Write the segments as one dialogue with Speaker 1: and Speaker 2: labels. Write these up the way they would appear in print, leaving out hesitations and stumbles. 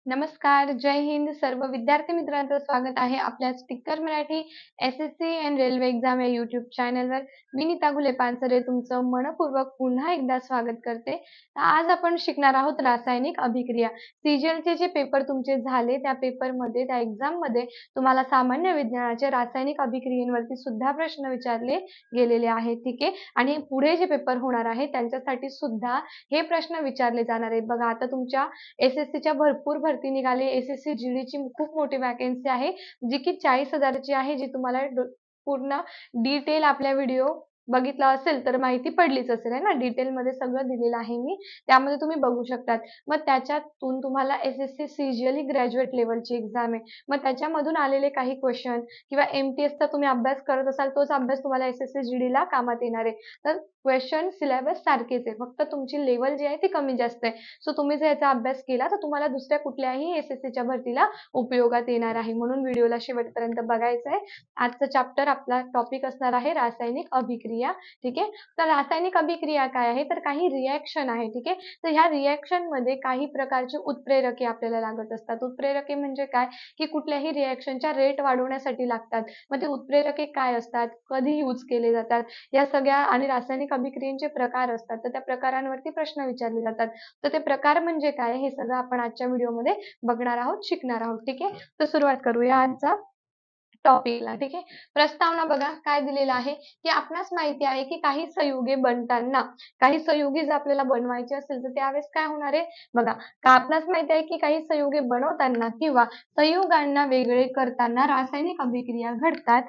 Speaker 1: नमस्कार, जय हिंद. सर्व विद्यार्थी मित्रांचं स्वागत आहे आपल्या sticker Marathi SSC and railway exam या यूट्यूब चॅनलवर. मी नीता घुले पानसरे तुमचं मनपूर्वक पुन्हा एकदा स्वागत करते. आज आपण शिकणार आहोत रासायनिक अभिक्रिया. सीजीएलचे जे पेपर तुमचे झाले त्या पेपरमध्ये त्या एक्झाममध्ये तुम्हाला सामान्य विज्ञानाचे रासायनिक अभिक्रियेवरती सुद्धा प्रश्न विचारले गेलेले आहेत. ठीक आहे. आणि पुढे जे पेपर होणार आहे त्यांच्यासाठी सुद्धा हे प्रश्न विचारले जाणार आहेत. बघा आता तुमच्या एस-एस-सीच्या भरपूर भरती निघाली. एस-एस-सी जीडीची खूप मोठी वॅकन्सी आहे जी की 40,000 ची आहे, जी तुम्हाला पूर्ण डिटेल आपल्या व्हिडिओ बघितला असेल तर माहिती पडलीच असेल आहे ना. डिटेलमध्ये सगळं दिलेलं आहे मी, त्यामध्ये तुम्ही बघू शकतात. मग त्याच्यातून तुम्हाला एस-एस-सी सीजीएल ही ग्रॅज्युएट लेव्हलची एक्झाम आहे. मग त्याच्यामधून आलेले काही क्वेश्चन किंवा एमटीएसचा तुम्ही अभ्यास करत असाल तोच अभ्यास तुम्हाला एस-एस-सी जीडीला कामात येणार आहे. तर क्वेश्चन सिलेबस सारखेच आहे, फक्त तुमची लेवल जी आहे ती कमी जास्त आहे. सो तुम्ही जर याचा अभ्यास केला तर तुम्हाला दुसऱ्या कुठल्याही एस-एस-सीच्या भरतीला उपयोगात येणार आहे. म्हणून व्हिडिओला शेवटपर्यंत बघायचं आहे. आजचा चॅप्टर आपला टॉपिक असणार आहे रासायनिक अभिक्रिया. ठीक आहे. तर रासायनिक अभिक्रिया काय आहे तर काही रिएक्शन आहे. ठीक आहे. तर ह्या रिएक्शन मध्ये काही प्रकारचे उत्प्रेरके आपल्याला लागत असतात. उत्प्रेरके म्हणजे काय की कुठल्याही रिएक्शनच्या रेट वाढवण्यासाठी लागतात. मग ते उत्प्रेरके काय असतात, कधी यूज केले जातात, या सगळ्या आणि रासायनिक अभिक्रियांचे प्रकार असतात. तर त्या प्रकारांवरती प्रश्न विचारले जातात. तर ते प्रकार म्हणजे काय हे सगळं आपण आजच्या व्हिडिओमध्ये बघणार आहोत, शिकणार आहोत. ठीक आहे. तर सुरुवात करूया आजचा टॉपिकला. ठीक आहे. प्रस्तावना बघा काय दिलेलं आहे की आपणास माहिती आहे की काही संयुगे बनताना काही संयुगे जर आपल्याला बनवायचे असेल तर त्यावेळेस काय होणार आहे बघा. का आपणास माहिती आहे की काही संयुगे बनवताना किंवा संयुगांना वेगळे करताना रासायनिक अभिक्रिया घडतात.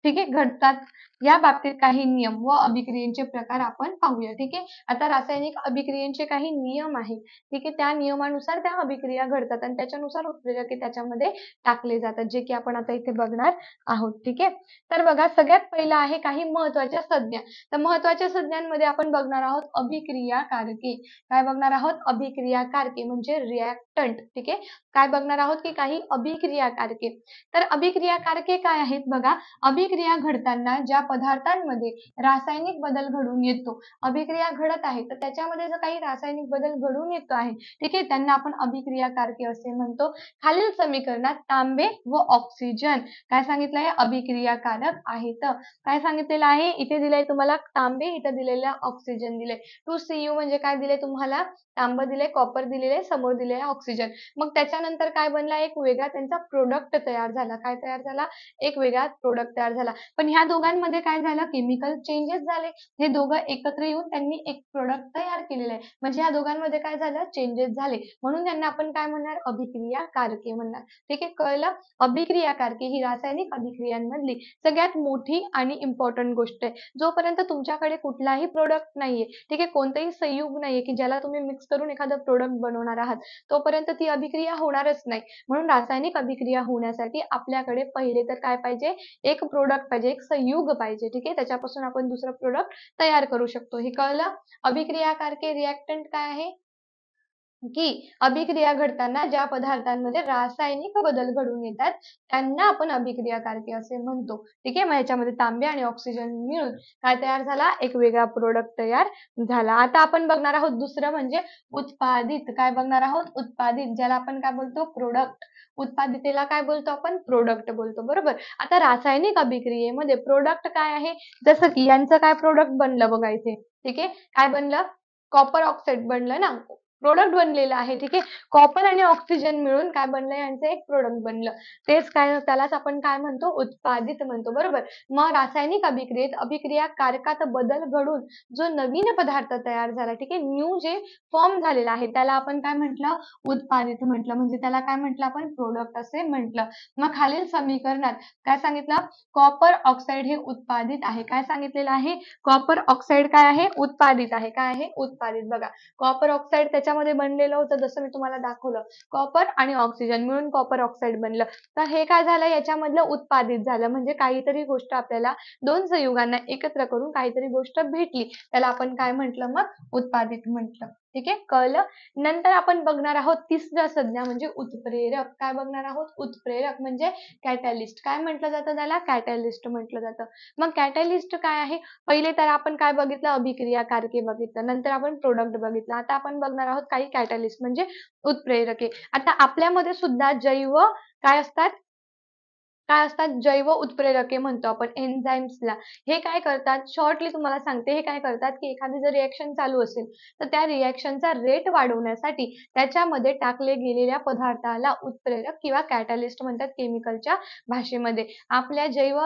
Speaker 1: ठीक आहे, घडतात. या बाबतीत काही नियम व अभिक्रियांचे प्रकार आपण पाहूया. ठीक आहे. आता रासायनिक अभिक्रियांचे काही नियम आहेत. ठीक आहे. त्या नियमानुसार त्या अभिक्रिया घडतात आणि त्याच्यानुसार उत्प्रेरके त्याच्यामध्ये टाकले जातात, जे की आपण आता इथे बघणार आहोत. ठीक आहे. तर बघा सगळ्यात पहिलं आहे काही महत्वाच्या संज्ञा. तर महत्वाच्या संज्ञांमध्ये आपण बघणार आहोत अभिक्रियाकारके. काय बघणार आहोत? अभिक्रियाकारके म्हणजे रिएक्टंट. ठीक आहे. काय बघणार आहोत की काही अभिक्रियाकारके. तर अभिक्रियाकारके काय आहेत बघा. अभिक्रिया घडताना ज्या पदार्थांमध्ये रासायनिक बदल घडून येतो, अभिक्रिया घडत आहे तर त्याच्यामध्ये जर काही रासायनिक बदल घडून येतो आहे, ठीक आहे, त्यांना आपण अभिक्रियाकारके असे म्हणतो. खालील समीकरणात तांबे व ऑक्सिजन काय सांगितलं आहे अभिक्रियाकारक आहेत. काय सांगितलेलं आहे इथे दिलंय तुम्हाला तांबे, इथे दिलेला ऑक्सिजन दिले. 2Cu म्हणजे काय दिले तुम्हाला तांब दिले, कॉपर दिलेले, समोर दिले ऑक्सिजन. मग त्याच्यानंतर काय बनला एक वेगळा त्यांचा प्रोडक्ट तयार झाला. काय तयार झाला? एक वेगळा प्रोडक्ट तयार झाला. पण ह्या दोघांमध्ये काय झालं केमिकल चेंजेस झाले. हे दोघं एकत्र येऊन त्यांनी एक प्रोडक्ट तयार केलेलं आहे. म्हणजे या दोघांमध्ये काय झालं चेंजेस झाले. म्हणून त्यांना आपण काय म्हणणार अभिक्रियाकारके म्हणणार. ठीक आहे. कळलं? अभिक्रियाकारके ही रासायनिक अभिक्रियांमधली सगळ्यात मोठी आणि इम्पॉर्टंट गोष्ट आहे. जोपर्यंत तुमच्याकडे कुठलाही प्रोडक्ट नाहीये, ठीक आहे, कोणतेही संयुग नाहीये की ज्याला तुम्ही मिक्स करून एखादं प्रोडक्ट बनवणार आहात, तोपर्यंत ती अभिक्रिया होणारच नाही. म्हणून रासायनिक अभिक्रिया होण्यासाठी आपल्याकडे पहिले तर काय पाहिजे एक प्रोडक्ट पाहिजे, एक संयुग पाहिजे. ठीक आहे. त्याच्यापासून आपण दुसरं प्रोडक्ट तयार करू शकतो. हे कळलं? अभिक्रियाकारके रिएक्टंट काय आहे की अभिक्रिया घडताना ज्या पदार्थांमध्ये रासायनिक बदल घडून येतात त्यांना आपण अभिक्रियाकारके असे म्हणतो. ठीक आहे. मग याच्यामध्ये तांबे आणि ऑक्सिजन मिळून काय तयार झाला एक वेगळा प्रोडक्ट तयार झाला. आता आपण बघणार आहोत दुसरं म्हणजे उत्पादित. काय बघणार आहोत? उत्पादित, ज्याला आपण काय बोलतो प्रोडक्ट. उत्पादितेला काय बोलतो आपण प्रोडक्ट बोलतो. बरोबर. आता रासायनिक अभिक्रियेमध्ये प्रोडक्ट काय आहे जसं की यांचं काय प्रोडक्ट बनलं बघा इथे. ठीक आहे. काय बनलं कॉपर ऑक्साईड बनलं ना, प्रोडक्ट बनलेलं आहे. ठीक आहे. कॉपर आणि ऑक्सिजन मिळून काय बनलं यांचं एक प्रोडक्ट बनलं. तेच काय त्यालाच आपण काय म्हणतो उत्पादित म्हणतो. बरोबर. मग रासायनिक अभिक्रियेत अभिक्रियाकारकात बदल घडून जो नवीन पदार्थ तयार झाला, ठीक आहे, न्यू जे फॉर्म झालेला आहे त्याला आपण काय म्हटलं उत्पादित म्हटलं. म्हणजे त्याला काय म्हटलं आपण प्रोडक्ट असे म्हटलं. मग खालील समीकरणात काय सांगितलं कॉपर ऑक्साईड हे उत्पादित आहे. काय सांगितलेलं आहे कॉपर ऑक्साईड काय आहे उत्पादित आहे. काय आहे उत्पादित. बघा कॉपर ऑक्साईड त्याच्यामध्ये बनलेलं होतं जसं मी तुम्हाला दाखवलं, कॉपर आणि ऑक्सिजन मिळून कॉपर ऑक्साईड बनलं. तर हे काय झालं याच्यामधलं उत्पादित झालं. म्हणजे काहीतरी गोष्ट आपल्याला दोन संयुगांना एकत्र करून काहीतरी गोष्ट भेटली, त्याला आपण काय म्हटलं मग उत्पादित म्हटलं. ठीक आहे, कळलं. नंतर आपण बघणार आहोत तिसरं संज्ञा म्हणजे उत्प्रेरक. काय बघणार आहोत? उत्प्रेरक म्हणजे कॅटॅलिस्ट. काय म्हटलं जातं त्याला? कॅटॅलिस्ट म्हटलं जातं. मग कॅटॅलिस्ट काय आहे? पहिले तर आपण काय बघितलं? अभिक्रियाकारके बघितलं. नंतर आपण प्रोडक्ट बघितलं. आता आपण बघणार आहोत काही कॅटॅलिस्ट म्हणजे उत्प्रेरके. आता आपल्यामध्ये सुद्धा जैव काय असतात? जैव उत्प्रेरके म्हणतो आपण एन्झाईम्सला. हे काय करतात? शॉर्टली तुम्हाला सांगते, हे काय करतात की एखादी जर रिएक्शन चालू असेल तर त्या रिएक्शनचा रेट वाढवण्यासाठी त्याच्यामध्ये टाकले गेलेल्या पदार्थाला उत्प्रेरक किंवा कॅटॅलिस्ट म्हणतात केमिकलच्या भाषेमध्ये. आपल्या जैव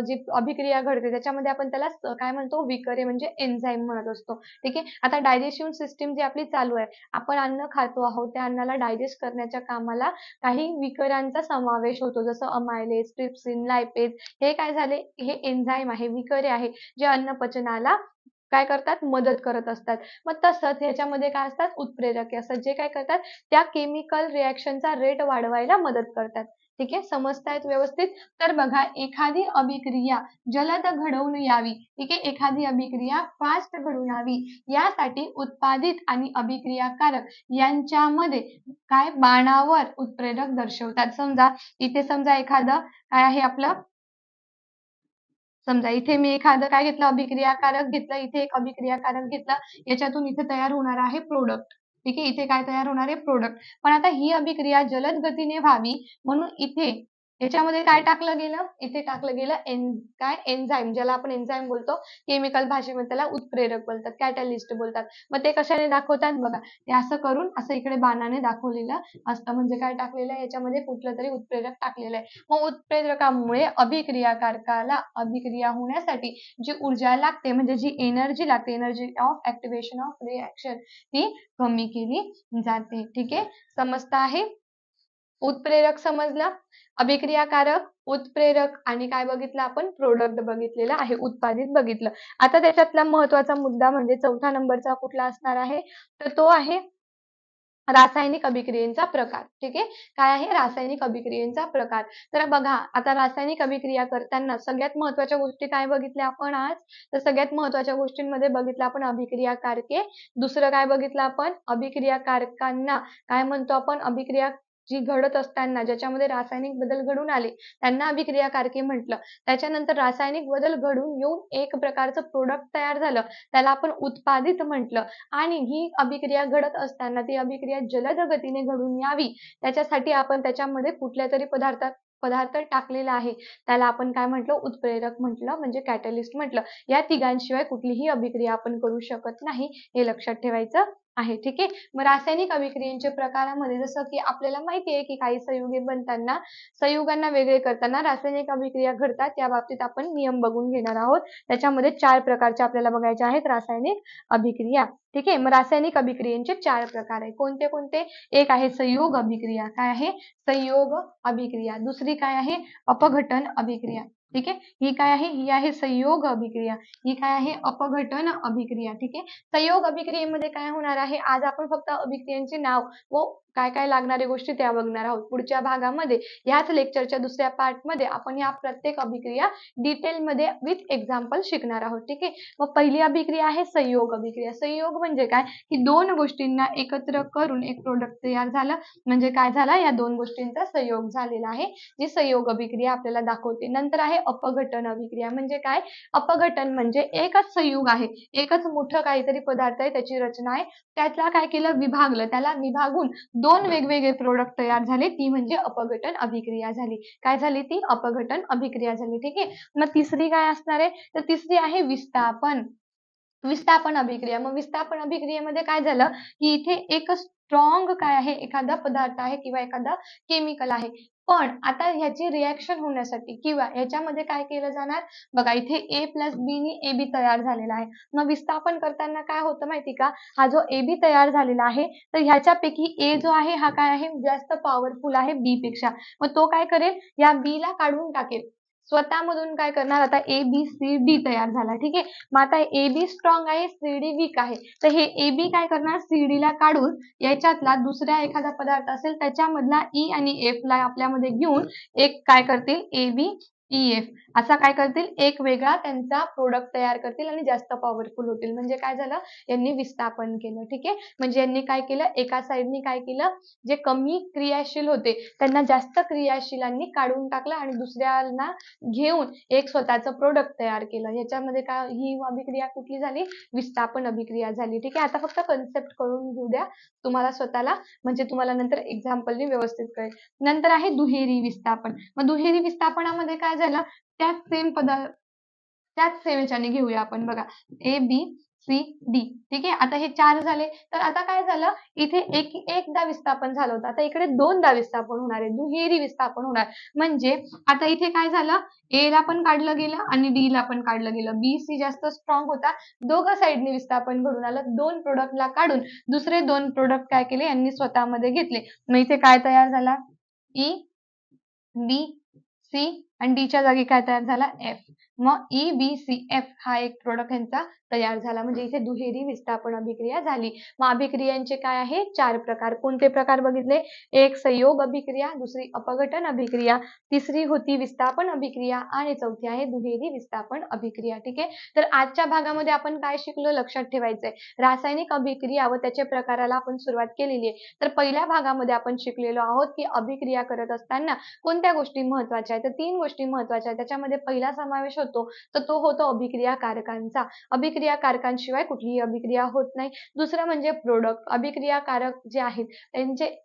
Speaker 1: जी अभिक्रिया घडते त्याच्यामध्ये आपण त्याला काय म्हणतो? विकरे म्हणजे एन्झाईम म्हणत असतो. ठीक आहे. आता डायजेशन सिस्टीम जी आपली चालू आहे, आपण अन्न खातो आहोत, त्या अन्नाला डायजेस्ट करण्याच्या कामाला काही विकरांचा समावेश होतो, जसं अमायलेज, ट्रिप्सिन, लायपेज. हे काय झाले? हे एन्झाईम आहे, विकरे आहे, जे अन्न पचनाला काय करतात? मदत करत असतात. मग तसंच ह्याच्यामध्ये काय असतात? उत्प्रेरके असतात, जे काय करतात? त्या केमिकल रिएक्शनचा रेट वाढवायला मदत करतात. ठीक आहे, समजतायत व्यवस्थित? तर बघा, एखादी अभिक्रिया जलद घडवून यावी, ठीक आहे, एखादी अभिक्रिया फास्ट घडून यावी यासाठी उत्पादित आणि अभिक्रियाकारक यांच्यामध्ये काय बाणावर उत्प्रेरक दर्शवतात. समजा एखादं काय आहे आपलं, समजा इथे मी एखादं काय घेतलं? अभिक्रियाकारक घेतलं, इथे एक अभिक्रियाकारक घेतलं, याच्यातून इथे तयार होणार आहे प्रोडक्ट. ठीक आहे, इथे काय तयार होणार आहे? प्रोडक्ट. पण आता ही अभिक्रिया जलद गतीने व्हावी म्हणून इथे याच्यामध्ये काय टाकलं गेलं? इथे टाकलं गेलं काय? एन्झाईम, ज्याला आपण एन्झाईम बोलतो, केमिकल भाषेमध्ये त्याला उत्प्रेरक बोलतात, कॅटॅलिस्ट बोलतात. मग ते कशाने दाखवतात? बघा, ते असं करून असं इकडे बाणाने दाखवलेलं असतं, म्हणजे काय टाकलेलं आहे याच्यामध्ये? कुठलं तरी उत्प्रेरक टाकलेलं आहे. मग उत्प्रेरकामुळे अभिक्रियाकारकाला अभिक्रिया होण्यासाठी जी ऊर्जा लागते, म्हणजे जी एनर्जी लागते, energy of activation of reaction, ती कमी केली जाते. ठीक आहे, समजतं आहे? उत्प्रेरक समजला, अभिक्रियाकारक, उत्प्रेरक आणि काय बघितलं आपण? प्रोडक्ट बघितलेलं आहे, उत्पादित बघितलं. आता त्याच्यातला महत्वाचा मुद्दा म्हणजे चौथा नंबरचा कुठला असणार आहे? तर तो आहे रासायनिक अभिक्रियेचा प्रकार. ठीक आहे, काय आहे? रासायनिक अभिक्रियेचा प्रकार. तर बघा, आता रासायनिक अभिक्रिया करताना सगळ्यात महत्वाच्या गोष्टी काय बघितल्या आपण आज? तर सगळ्यात महत्वाच्या गोष्टींमध्ये बघितलं आपण अभिक्रियाकारके. दुसरं काय बघितलं आपण? अभिक्रियाकारकांना काय म्हणतो आपण? अभिक्रिया जी घडत असताना ज्याच्यामध्ये रासायनिक बदल घडून आले त्यांना अभिक्रियाकारके म्हटलं. त्याच्यानंतर रासायनिक बदल घडून येऊन एक प्रकारचं प्रोडक्ट तयार झालं, त्याला आपण उत्पादित म्हटलं. आणि ही अभिक्रिया घडत असताना ती अभिक्रिया जलद गतीने घडून यावी त्याच्यासाठी आपण त्याच्यामध्ये कुठल्या तरी पदार्थ टाकलेला आहे, त्याला आपण काय म्हटलं? उत्प्रेरक म्हटलं, म्हणजे कॅटलिस्ट म्हटलं. या तिघांशिवाय कुठलीही अभिक्रिया आपण करू शकत नाही, हे लक्षात ठेवायचं आहे. ठीक आहे, मग रासायनिक अभिक्रियांच्या प्रकारामध्ये जसं की आपल्याला माहिती आहे की काही संयुगे बनताना संयुगांना वेगळे करताना रासायनिक अभिक्रिया घडतात, त्या बाबतीत आपण नियम बघून घेणार आहोत. त्याच्यामध्ये 4 प्रकारच्या आपल्याला बघायच्या आहेत रासायनिक अभिक्रिया. ठीक आहे, मग रासायनिक अभिक्रियांचे 4 प्रकार आहे. कोणते कोणते? एक आहे संयोग अभिक्रिया. काय आहे? संयोग अभिक्रिया. दुसरी काय आहे? अपघटन अभिक्रिया. ठीक आहे, ही काय आहे? ही आहे संयोग अभिक्रिया. ही काय आहे? अपघटन अभिक्रिया. ठीक आहे, संयोग अभिक्रियेमध्ये काय होणार आहे? आज आपण फक्त अभिक्रियांचे नाव व काय काय लागणाऱ्या गोष्टी त्या बघणार आहोत. पुढच्या भागामध्ये याच लेक्चरच्या दुसऱ्या पार्टमध्ये आपण या प्रत्येक अभिक्रिया डिटेलमध्ये विथ एक्झाम्पल शिकणार आहोत. ठीक आहे, मग पहिली अभिक्रिया आहे संयोग अभिक्रिया. संयोग म्हणजे काय? की दोन गोष्टींना एकत्र करून एक प्रोडक्ट तयार झालं, म्हणजे काय झाला? या दोन गोष्टींचा संयोग झालेला आहे, जी संयोग अभिक्रिया आपल्याला दाखवते. नंतर आहे अपघटन अभिक्रिया. म्हणजे काय? अपघटन म्हणजे एकच संयुग आहे, एकच मोठं काहीतरी पदार्थ आहे, त्याची रचना आहे, त्याला काय केलं? विभागलं, त्याला विभागून दोन वेगवेगळे प्रोडक्ट तयार झाले, ती म्हणजे अपघटन अभिक्रिया झाली. काय झाली? ती अपघटन अभिक्रिया झाली. ठीक आहे, मग तिसरी काय असणार आहे? तर तिसरी आहे विस्थापन. विस्थापन अभिक्रिया. मग विस्थापन अभिक्रियेमध्ये काय झालं की इथे एक स्ट्रॉंग काय आहे? एखादा पदार्थ आहे किंवा एखादा केमिकल आहे, पण आता ह्याची रिएक्शन होण्यासाठी किंवा ह्याच्यामध्ये काय केलं जाणार? बघा, इथे ए प्लस बी नी ए बी तयार झालेला आहे. मग विस्थापन करताना काय होतं माहिती का? हा जो ए बी तयार झालेला आहे, तर ह्याच्यापैकी ए जो आहे हा काय आहे? जास्त पॉवरफुल आहे बी पेक्षा. मग तो काय करेल? या बी ला काढून टाकेल. स्वतःमधून काय करणार? आता ए बी सी डी तयार झाला. ठीक आहे, मग आता ए बी स्ट्रॉंग आहे, सी डी वीक आहे, तर हे ए बी काय करणार? सी डी ला काढून याच्यातला दुसरा एखादा पदार्थ असेल त्याच्यामधला ई आणि एफ ला आपल्यामध्ये घेऊन एक काय करतील? ए बी EF असा काय करतील, एक वेगळा त्यांचा प्रोडक्ट तयार करतील आणि जास्त पॉवरफुल होतील. म्हणजे काय झालं, यांनी विस्थापन केलं. ठीक आहे. म्हणजे यांनी काय केलं, एका साइडनी काय केलं, जे कमी क्रियाशील होते त्यांना जास्त क्रियाशीलांनी काढून टाकलं आणि दुसऱ्यांना घेऊन एक स्वतःचं प्रोडक्ट तयार केलं. ह्याच्यामध्ये काय, ही अभिक्रिया कुठली झाली, विस्थापन अभिक्रिया झाली. ठीक आहे. आता फक्त कन्सेप्ट करून घेऊ द्या तुम्हाला स्वतःला, म्हणजे तुम्हाला नंतर एक्झाम्पलनी व्यवस्थित कळेल. नंतर आहे दुहेरी विस्थापन. मग दुहेरी विस्थापनामध्ये काय झालं, त्याच सेम पदार्थ, त्याच सेम ह्याच्याने घेऊया आपण बघा, ए बी सी डी. ठीक आहे. आता हे 4 झाले. तर आता काय झालं, इथे एकदा विस्थापन झालं होतं, आता इकडे दोनदा विस्थापन होणार आहे, दुहेरी विस्थापन होणार. म्हणजे आता इथे काय झालं, ए ला पण काढलं गेलं आणि डी ला पण काढलं गेलं. बी सी जास्त स्ट्रॉंग होता, दोघं साईडने विस्थापन घडून आलं. दोन प्रोडक्टला काढून दुसरे दोन प्रोडक्ट काय केले, यांनी स्वतःमध्ये घेतले. मग इथे काय तयार झाला, ई बी सी आणि डीच्या जागी काय तयार झाला, एफ. मग ई बी सी एफ हा एक प्रोडक्ट यांचा तयार झाला. म्हणजे इथे दुहेरी विस्थापन अभिक्रिया झाली. मग अभिक्रियांचे काय आहे, 4 प्रकार. कोणते प्रकार बघितले, एक संयोग अभिक्रिया, दुसरी अपघटन अभिक्रिया, तिसरी होती विस्थापन अभिक्रिया आणि चौथी आहे दुहेरी विस्थापन अभिक्रिया. ठीक आहे. तर आजच्या भागामध्ये आपण काय शिकलो, लक्षात ठेवायचंय, रासायनिक अभिक्रिया व त्याच्या प्रकाराला आपण सुरुवात केलेली आहे. तर पहिल्या भागामध्ये आपण शिकलेलो आहोत की अभिक्रिया करत असताना कोणत्या गोष्टी महत्वाच्या आहेत, तर 3 गोष्टी महत्वाच्या आहेत. त्याच्यामध्ये पहिला समावेश होतो तर तो होतो अभिक्रिया कारकांचा. अभिक्रिया कारकांशिवाय कुठलीही अभिक्रिया होत नाही. दुसरं म्हणजे प्रोडक्ट. अभिक्रिया कारक जे आहेत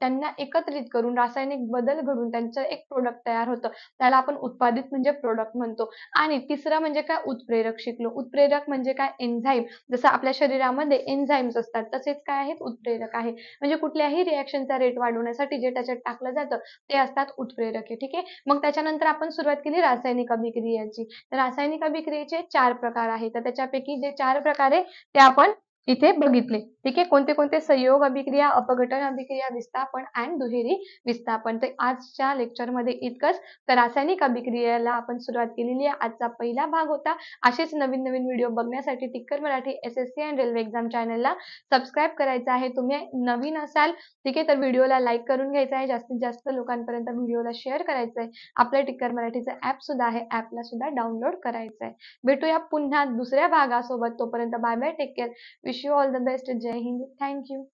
Speaker 1: त्यांना एकत्रित करून रासायनिक बदल घडून त्यांचं एक प्रोडक्ट तयार होतं, त्याला आपण उत्पादित म्हणजे प्रोडक्ट म्हणतो. आणि तिसरं म्हणजे काय, उत्प्रेरक शिकलो. उत्प्रेरक म्हणजे काय, एन्झाईम. जसं आपल्या शरीरामध्ये एन्झाईम्स असतात तसेच काय आहेत, उत्प्रेरक आहे. म्हणजे कुठल्याही रिएक्शनचा रेट वाढवण्यासाठी जे त्याच्यात टाकलं जातं ते असतात उत्प्रेरक आहे. ठीक आहे. मग त्याच्यानंतर आपण सुरुवात केली रासायनिक अभिक्रियेची. तर रासायनिक अभिक्रियेचे 4 प्रकार आहेत. तर त्याच्यापैकी जे 4 प्रकार आहे ते आपण इथे बघितले. ठीक आहे. कोणते कोणते, संयोग अभिक्रिया, अपघटन अभिक्रिया, विस्थापन आणि दुहेरी विस्थापन. तर आजच्या लेक्चरमध्ये इतकंच. तर रासायनिक अभिक्रियेला आपण सुरुवात केलेली आहे. आजचा पहिला भाग होता. असेच नवीन नवीन व्हिडिओ बघण्यासाठी टिक्कर मराठी SSC आणि रेल्वे एक्झाम चॅनलला सबस्क्राईब करायचं आहे. तुम्ही नवीन असाल, ठीक आहे, तर व्हिडिओला लाईक करून घ्यायचा आहे, जास्तीत जास्त लोकांपर्यंत व्हिडिओला शेअर करायचं आहे. आपलं टिक्कर मराठीचं ऍप सुद्धा आहे, ऍपला सुद्धा डाउनलोड करायचं आहे. भेटूया पुन्हा दुसऱ्या भागासोबत. तोपर्यंत bye bye, take care, wish you all the best. जय हिंद. Thank you.